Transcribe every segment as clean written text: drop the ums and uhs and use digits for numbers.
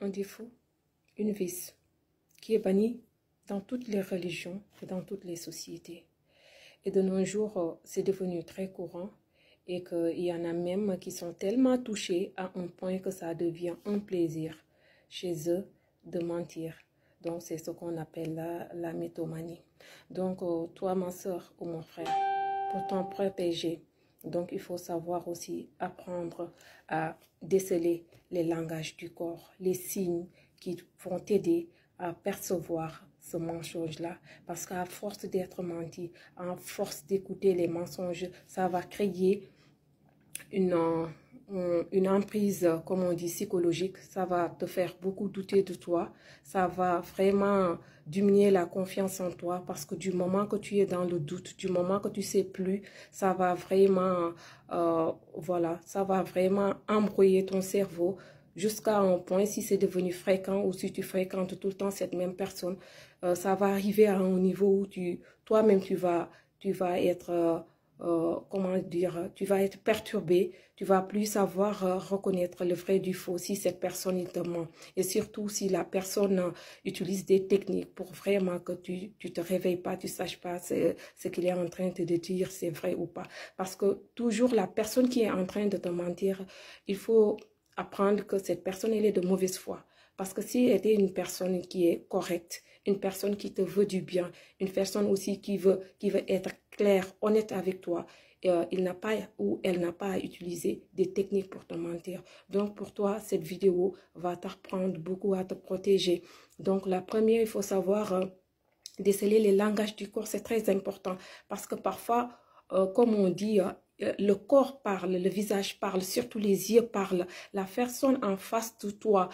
un défaut, une vice qui est banni dans toutes les religions et dans toutes les sociétés. Et de nos jours, c'est devenu très courant et qu'il y en a même qui sont tellement touchés à un point que ça devient un plaisir chez eux de mentir. Donc, c'est ce qu'on appelle la mythomanie. Donc, toi, ma soeur ou mon frère, pour ton protéger, donc il faut savoir aussi apprendre à déceler les langages du corps, les signes qui vont t'aider à percevoir ce mensonge-là. Parce qu'à force d'être menti, à force d'écouter les mensonges, ça va créer une emprise, comme on dit, psychologique. Ça va te faire beaucoup douter de toi. Ça va vraiment diminuer la confiance en toi parce que du moment que tu es dans le doute, du moment que tu sais plus, ça va vraiment, voilà, ça va vraiment embrouiller ton cerveau jusqu'à un point, si c'est devenu fréquent ou si tu fréquentes tout le temps cette même personne, ça va arriver à un niveau où toi-même, tu vas être comment dire, tu vas être perturbé, tu vas plus savoir reconnaître le vrai du faux si cette personne il te ment. Et surtout si la personne utilise des techniques pour vraiment que tu te réveilles pas, tu saches pas ce qu'il est en train de te dire, c'est vrai ou pas. Parce que toujours la personne qui est en train de te mentir, il faut apprendre que cette personne elle est de mauvaise foi. Parce que si elle est une personne qui est correcte, une personne qui te veut du bien, une personne aussi qui veut être claire, honnête avec toi, il n'a pas ou elle n'a pas à utiliser des techniques pour te mentir. Donc pour toi, cette vidéo va t'apprendre beaucoup à te protéger. Donc la première, il faut savoir déceler les langages du corps, c'est très important parce que parfois, comme on dit, le corps parle, le visage parle, surtout les yeux parlent. La personne en face de toi,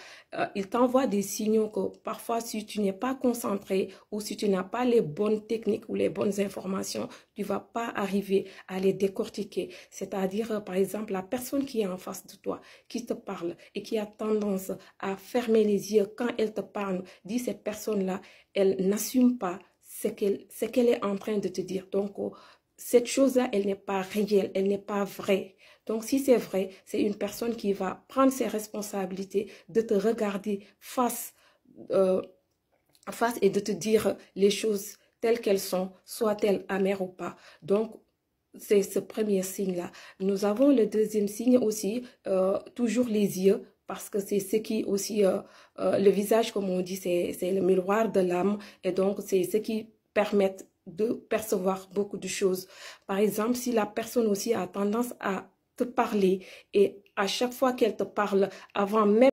il t'envoie des signaux que parfois si tu n'es pas concentré ou si tu n'as pas les bonnes techniques ou les bonnes informations, tu ne vas pas arriver à les décortiquer. C'est-à-dire, par exemple, la personne qui est en face de toi, qui te parle et qui a tendance à fermer les yeux quand elle te parle, dit cette personne-là, elle n'assume pas ce qu'elle est en train de te dire. Donc, cette chose-là, elle n'est pas réelle, elle n'est pas vraie. Donc, si c'est vrai, c'est une personne qui va prendre ses responsabilités de te regarder face et de te dire les choses telles qu'elles sont, soit-elles amères ou pas. Donc, c'est ce premier signe-là. Nous avons le deuxième signe aussi, toujours les yeux, parce que c'est ce qui aussi, le visage, comme on dit, c'est le miroir de l'âme, et donc c'est ce qui permet de percevoir beaucoup de choses. Par exemple, si la personne aussi a tendance à te parler, et à chaque fois qu'elle te parle, avant même